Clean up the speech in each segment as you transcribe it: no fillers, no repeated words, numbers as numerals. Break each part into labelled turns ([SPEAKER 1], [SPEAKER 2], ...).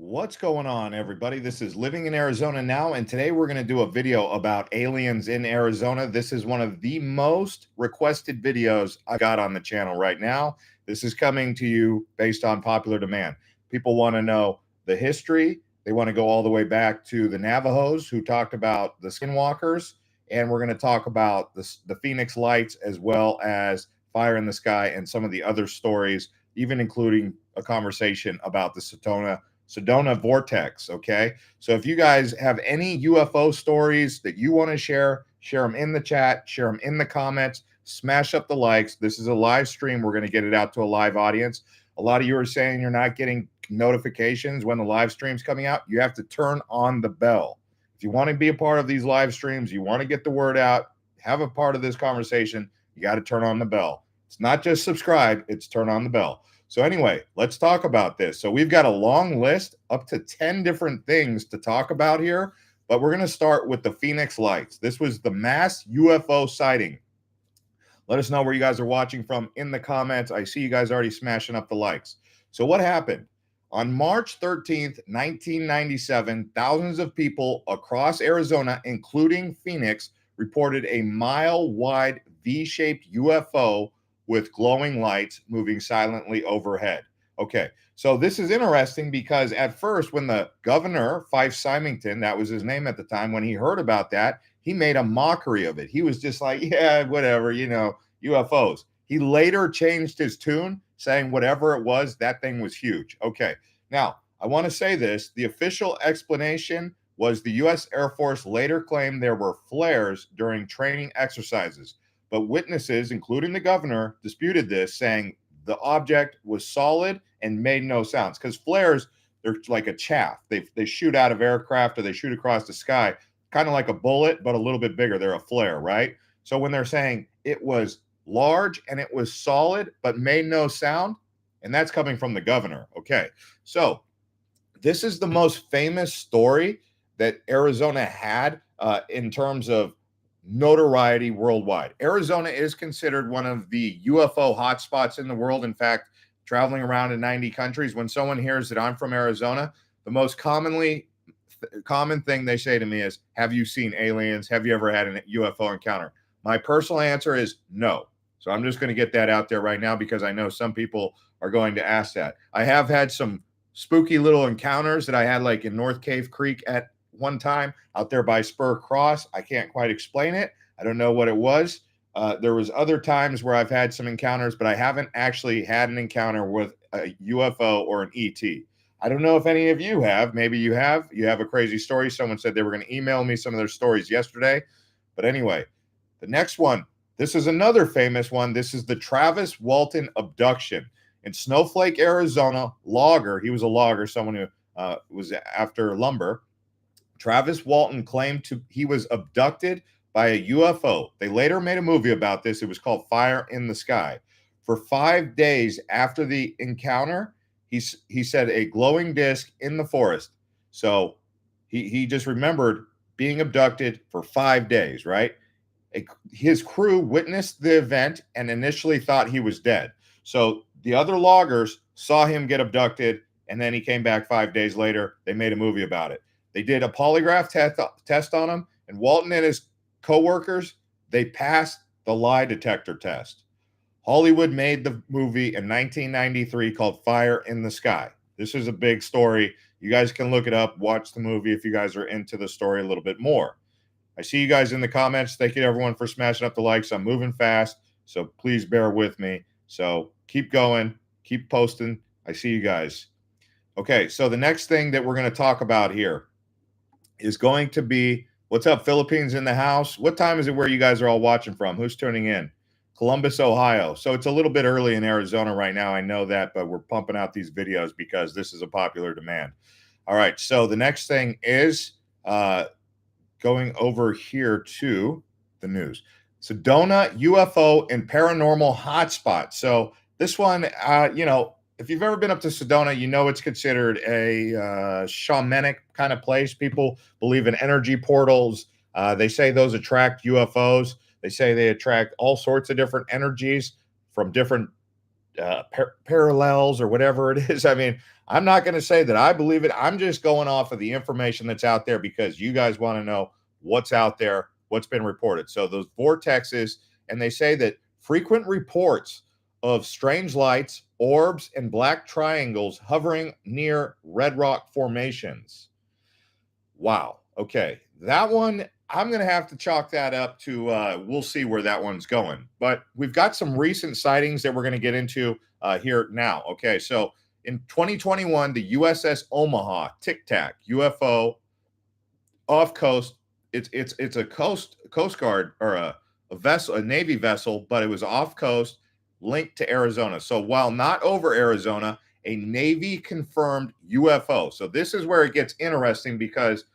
[SPEAKER 1] What's going on, everybody? This is Living in Arizona Now, and today we're going to do a video about aliens in Arizona. This is one of the most requested videos I got on the channel right now. This is coming to you based on popular demand. People want to know the history. They want to go all the way back to the Navajos, who talked about the skinwalkers, and we're going to talk about the Phoenix Lights, as well as fire in the sky and some of the other stories, even including a conversation about the Sedona Vortex. Okay. So if you guys have any UFO stories that you want to share them in the chat, share them in the comments, smash up the likes. This is a live stream. We're going to get it out to a live audience. A lot of you are saying you're not getting notifications when the live stream's coming out. You have to turn on the bell. If you want to be a part of these live streams, you want to get the word out, have a part of this conversation, you got to turn on the bell. It's not just subscribe, it's turn on the bell. So anyway, let's talk about this. So we've got a long list, up to 10 different things to talk about here, but we're going to start with the Phoenix Lights. This was the mass UFO sighting. Let us know where you guys are watching from in the comments. I see you guys already smashing up the likes. So what happened? On March 13th, 1997, thousands of people across Arizona, including Phoenix, reported a mile-wide V-shaped UFO with glowing lights moving silently overhead. Okay, so this is interesting because at first, when the governor, Fife Symington, that was his name at the time, when he heard about that, he made a mockery of it. He was just like, yeah, whatever, UFOs. He later changed his tune, saying whatever it was, that thing was huge. Okay, now I want to say this. The official explanation was the U.S. Air Force later claimed there were flares during training exercises. But witnesses, including the governor, disputed this, saying the object was solid and made no sounds. Because flares, they're like a chaff. They shoot out of aircraft or they shoot across the sky, kind of like a bullet, but a little bit bigger. They're a flare, right? So when they're saying it was large and it was solid but made no sound, and that's coming from the governor. Okay, so this is the most famous story that Arizona had in terms of notoriety worldwide. Arizona is considered one of the UFO hotspots in the world. In fact, traveling around in 90 countries, when someone hears that I'm from Arizona, the most common thing they say to me is, have you seen aliens? Have you ever had a UFO encounter? My personal answer is no. So I'm just going to get that out there right now because I know some people are going to ask that. I have had some spooky little encounters that I had, like in North Cave Creek at one time out there by Spur Cross. I can't quite explain it. I don't know what it was. There was other times where I've had some encounters, but I haven't actually had an encounter with a UFO or an ET. I don't know if any of you have. Maybe you have. You have a crazy story. Someone said they were going to email me some of their stories yesterday. But anyway, the next one, this is another famous one. This is the Travis Walton abduction in Snowflake, Arizona. Logger. He was a logger, someone who was after lumber. Travis Walton claimed he was abducted by a UFO. They later made a movie about this. It was called Fire in the Sky. For 5 days after the encounter, he said a glowing disc in the forest. So he just remembered being abducted for 5 days, right? His crew witnessed the event and initially thought he was dead. So the other loggers saw him get abducted, and then he came back 5 days later. They made a movie about it. They did a polygraph test on him, and Walton and his co-workers, they passed the lie detector test. Hollywood made the movie in 1993 called Fire in the Sky. This is a big story. You guys can look it up, watch the movie if you guys are into the story a little bit more. I see you guys in the comments. Thank you to everyone for smashing up the likes. I'm moving fast, so please bear with me. So keep going, keep posting. I see you guys. Okay, so the next thing that we're going to talk about here is going to be, what's up, Philippines in the house? What time is it where you guys are all watching from? Who's tuning in? Columbus, Ohio. So it's a little bit early in Arizona right now. I know that, but we're pumping out these videos because this is a popular demand. All right, so the next thing is going over here to the news. Sedona UFO and paranormal hotspot. So this one, if you've ever been up to Sedona, you know it's considered a shamanic kind of place. People believe in energy portals. They say those attract UFOs. They say they attract all sorts of different energies from different parallels or whatever it is. I mean, I'm not going to say that I believe it. I'm just going off of the information that's out there because you guys want to know what's out there, what's been reported. So those vortexes, and they say that frequent reports of strange lights, orbs, and black triangles hovering near red rock formations. Wow. Okay. That one, I'm going to have to chalk that up to, we'll see where that one's going. But we've got some recent sightings that we're going to get into here now. Okay. So in 2021, the USS Omaha Tic Tac UFO off coast. It's a coast guard or a vessel, a Navy vessel, but it was off coast linked to Arizona. So while not over Arizona, a Navy confirmed UFO. So this is where it gets interesting because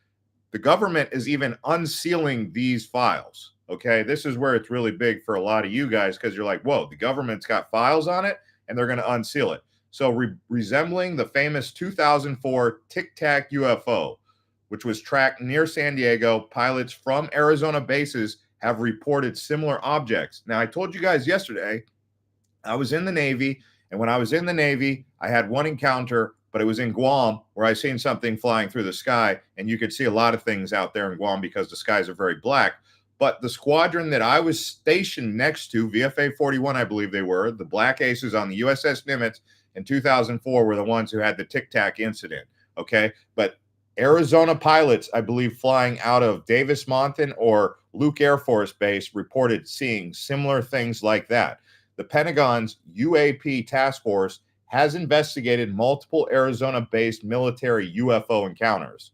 [SPEAKER 1] the government is even unsealing these files. Okay. This is where it's really big for a lot of you guys because you're like, whoa, the government's got files on it and they're going to unseal it. So resembling the famous 2004 Tic Tac UFO, which was tracked near San Diego, pilots from Arizona bases have reported similar objects. Now, I told you guys yesterday, I was in the Navy, and when I was in the Navy, I had one encounter, but it was in Guam where I seen something flying through the sky, and you could see a lot of things out there in Guam because the skies are very black. But the squadron that I was stationed next to, VFA 41, I believe they were, the Black Aces on the USS Nimitz in 2004 were the ones who had the Tic Tac incident. Okay. But Arizona pilots, I believe, flying out of Davis-Monthan or Luke Air Force Base reported seeing similar things like that. The Pentagon's UAP task force has investigated multiple Arizona-based military UFO encounters.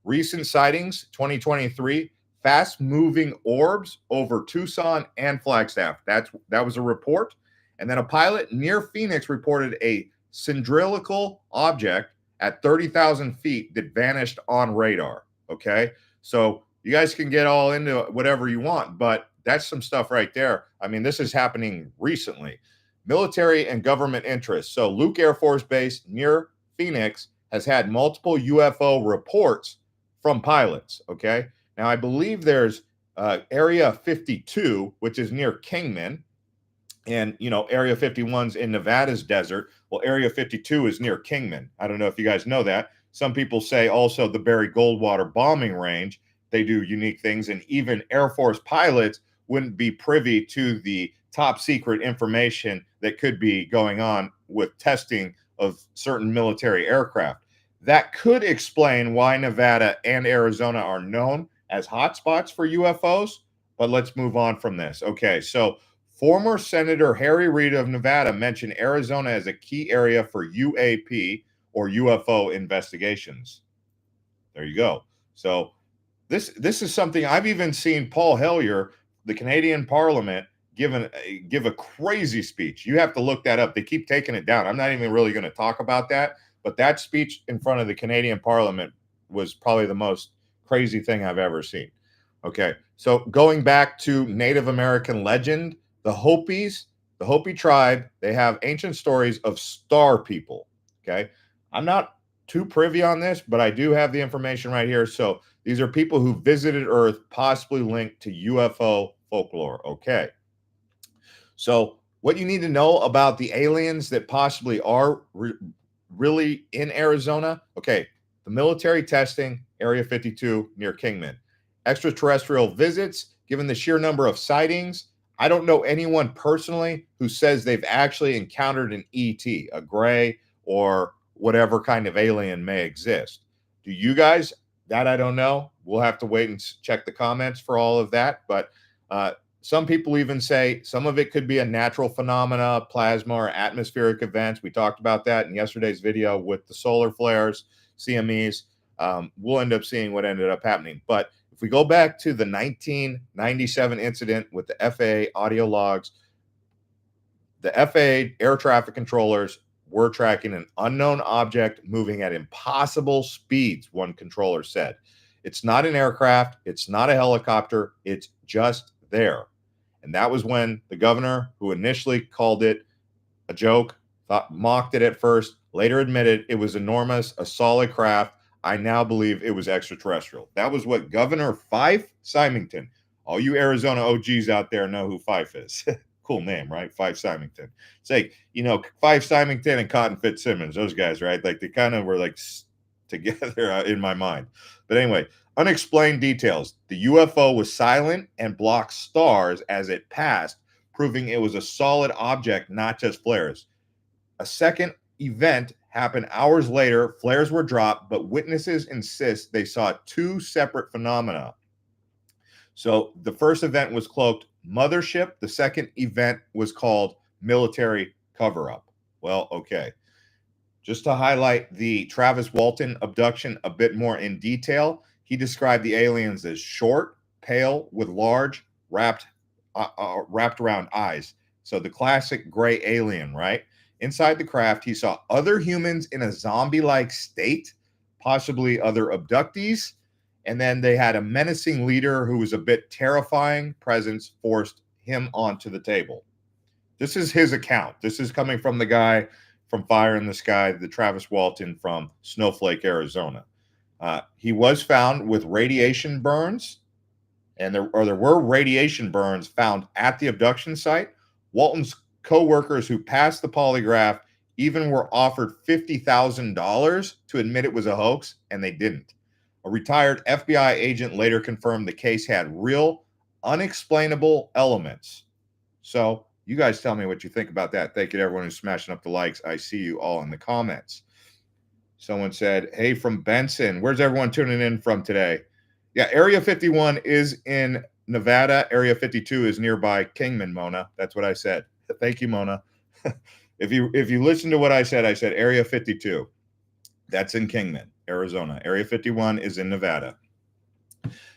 [SPEAKER 1] Recent sightings, 2023, fast-moving orbs over Tucson and Flagstaff. That was a report. And then a pilot near Phoenix reported a cylindrical object at 30,000 feet that vanished on radar. Okay. So you guys can get all into whatever you want, but that's some stuff right there. I mean, this is happening recently. Military and government interests. So Luke Air Force Base near Phoenix has had multiple UFO reports from pilots. Okay. Now, I believe there's Area 52, which is near Kingman. And, Area 51's in Nevada's desert. Well, Area 52 is near Kingman. I don't know if you guys know that. Some people say also the Barry Goldwater bombing range. They do unique things. And even Air Force pilots wouldn't be privy to the top secret information that could be going on with testing of certain military aircraft. That could explain why Nevada and Arizona are known as hotspots for UFOs. But let's move on from this. Okay, so former Senator Harry Reid of Nevada mentioned Arizona as a key area for UAP or UFO investigations. There you go. So this is something I've even seen Paul Hellyer, the Canadian Parliament, give a crazy speech. You have to look that up. They keep taking it down. I'm not even really going to talk about that, but that speech in front of the Canadian Parliament was probably the most crazy thing I've ever seen. Okay, so going back to Native American legend, the Hopi tribe, they have ancient stories of star people. Okay. I'm not too privy on this, but I do have the information right here. So these are people who visited Earth, possibly linked to UFO folklore. Okay. So what you need to know about the aliens that possibly are really in Arizona. Okay. The military testing, Area 52 near Kingman. Extraterrestrial visits, given the sheer number of sightings. I don't know anyone personally who says they've actually encountered an ET, a gray or whatever kind of alien may exist. Do you guys? That I don't know. We'll have to wait and check the comments for all of that. But some people even say some of it could be a natural phenomena, plasma or atmospheric events. We talked about that in yesterday's video with the solar flares, CMEs. We'll end up seeing what ended up happening. But if we go back to the 1997 incident with the FAA audio logs, the FAA air traffic controllers were tracking an unknown object moving at impossible speeds, one controller said. It's not an aircraft. It's not a helicopter. It's just there. And that was when the governor, who initially called it a joke, mocked it at first, later admitted it was enormous, a solid craft. I now believe it was extraterrestrial. That was what Governor Fife Symington, all you Arizona OGs out there know who Fife is. Cool name, right? Five Symington. It's like, Five Symington and Cotton Fitzsimmons, those guys, right? Like they kind of were like together in my mind. But anyway, unexplained details. The UFO was silent and blocked stars as it passed, proving it was a solid object, not just flares. A second event happened hours later. Flares were dropped, but witnesses insist they saw two separate phenomena. So the first event was cloaked mothership. The second event was called military cover up. Well, okay. Just to highlight the Travis Walton abduction a bit more in detail, he described the aliens as short, pale, with large, wrapped around eyes. So the classic gray alien, right? Inside the craft, he saw other humans in a zombie-like state, possibly other abductees, and then they had a menacing leader who was a bit terrifying. Presence forced him onto the table. This is his account. This is coming from the guy from Fire in the Sky, the Travis Walton from Snowflake, Arizona. He was found with radiation burns, and there were radiation burns found at the abduction site. Walton's co-workers who passed the polygraph even were offered $50,000 to admit it was a hoax, and they didn't. A retired FBI agent later confirmed the case had real, unexplainable elements. So you guys tell me what you think about that. Thank you to everyone who's smashing up the likes. I see you all in the comments. Someone said, hey, from Benson. Where's everyone tuning in from today? Yeah, Area 51 is in Nevada. Area 52 is nearby Kingman, Mona. That's what I said. Thank you, Mona. If you listen to what I said Area 52. That's in Kingman, Arizona. Area 51 is in Nevada.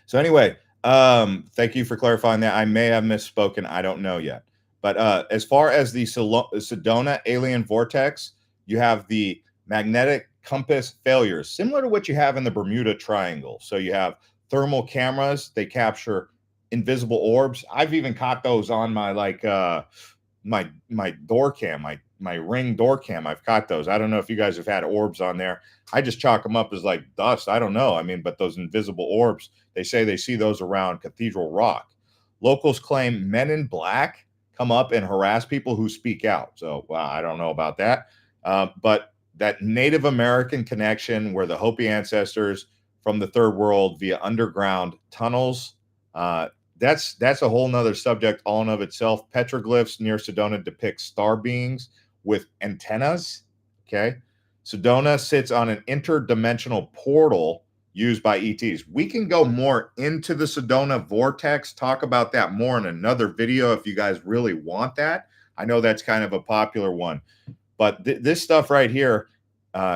[SPEAKER 1] So anyway, thank you for clarifying that. I may have misspoken. I don't know yet. But as far as the Sedona alien vortex, you have the magnetic compass failures, similar to what you have in the Bermuda Triangle. So you have thermal cameras. They capture invisible orbs. I've even caught those on my my door cam, my Ring door cam. I've caught those. I don't know if you guys have had orbs on there. I just chalk them up as like dust. I don't know. I mean, but those invisible orbs, they say they see those around Cathedral Rock. Locals claim men in black come up and harass people who speak out. So, well, I don't know about that. But that Native American connection where the Hopi ancestors from the third world via underground tunnels, that's a whole nother subject all in of itself. Petroglyphs near Sedona depict star beings with antennas. Okay. Sedona sits on an interdimensional portal used by ETs. We can go more into the Sedona Vortex, talk about that more in another video if you guys really want that. I know that's kind of a popular one, but this stuff right here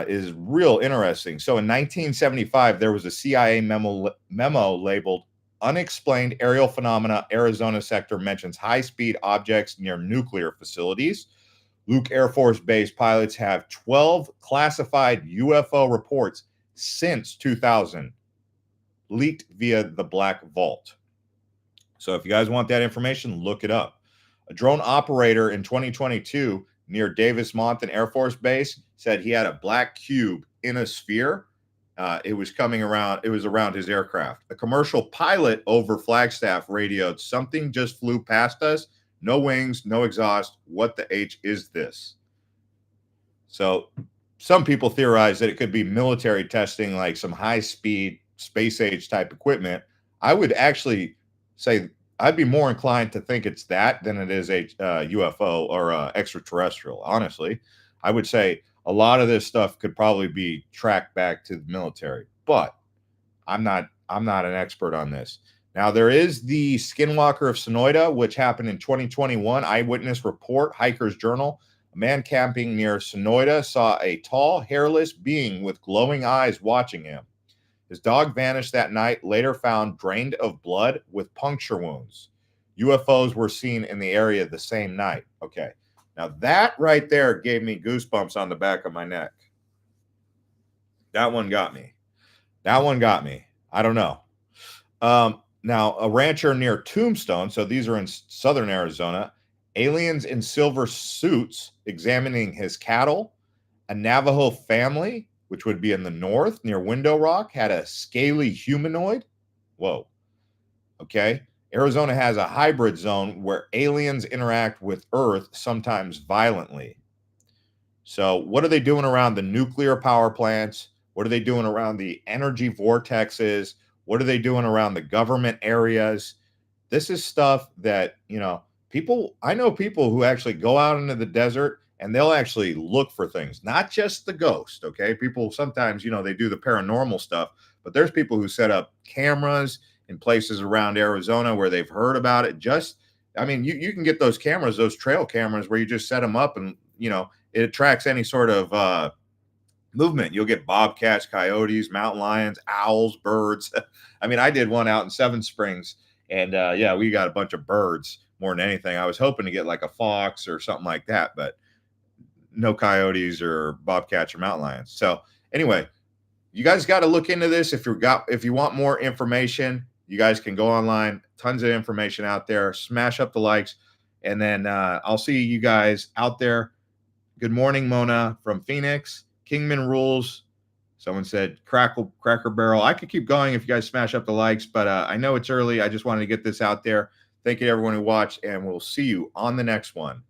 [SPEAKER 1] is real interesting. So in 1975, there was a CIA memo labeled Unexplained Aerial Phenomena. Arizona sector mentions high-speed objects near nuclear facilities. Luke Air Force Base pilots have 12 classified UFO reports since 2000, leaked via the Black Vault. So if you guys want that information, look it up. A drone operator in 2022 near Davis-Monthan Air Force Base said he had a black cube in a sphere. It was coming around. It was around his aircraft. A commercial pilot over Flagstaff radioed, "Something just flew past us. No wings, no exhaust. What the H is this?" So some people theorize that it could be military testing, like some high-speed space age type equipment. I would actually say I'd be more inclined to think it's that than it is a UFO or extraterrestrial. Honestly, I would say a lot of this stuff could probably be tracked back to the military, but I'm not an expert on this. Now, there is the Skinwalker of Sonoyta, which happened in 2021. Eyewitness report, Hiker's Journal. A man camping near Sonoyta saw a tall, hairless being with glowing eyes watching him. His dog vanished that night, later found drained of blood with puncture wounds. UFOs were seen in the area the same night. Okay. Now that right there gave me goosebumps on the back of my neck. That one got me. That one got me. I don't know. Now, a rancher near Tombstone, so these are in southern Arizona, aliens in silver suits examining his cattle. A Navajo family, which would be in the north near Window Rock, had a scaly humanoid. Whoa. Okay. Arizona has a hybrid zone where aliens interact with Earth, sometimes violently. So, what are they doing around the nuclear power plants? What are they doing around the energy vortexes? What are they doing around the government areas? This is stuff that, people, I know people who actually go out into the desert and they'll actually look for things, not just the ghost. Okay. People sometimes, they do the paranormal stuff, but there's people who set up cameras in places around Arizona where they've heard about it. You can get those cameras, those trail cameras where you just set them up and, it attracts any sort of movement. You'll get bobcats, coyotes, mountain lions, owls, birds. I did one out in Seven Springs, and yeah, we got a bunch of birds more than anything. I was hoping to get like a fox or something like that, but no coyotes or bobcats or mountain lions. So anyway, you guys got to look into this. If you want more information, you guys can go online. Tons of information out there. Smash up the likes, and then I'll see you guys out there. Good morning, Mona from Phoenix. Kingman rules. Someone said Cracker Barrel. I could keep going if you guys smash up the likes, but I know it's early. I just wanted to get this out there. Thank you to everyone who watched, and we'll see you on the next one.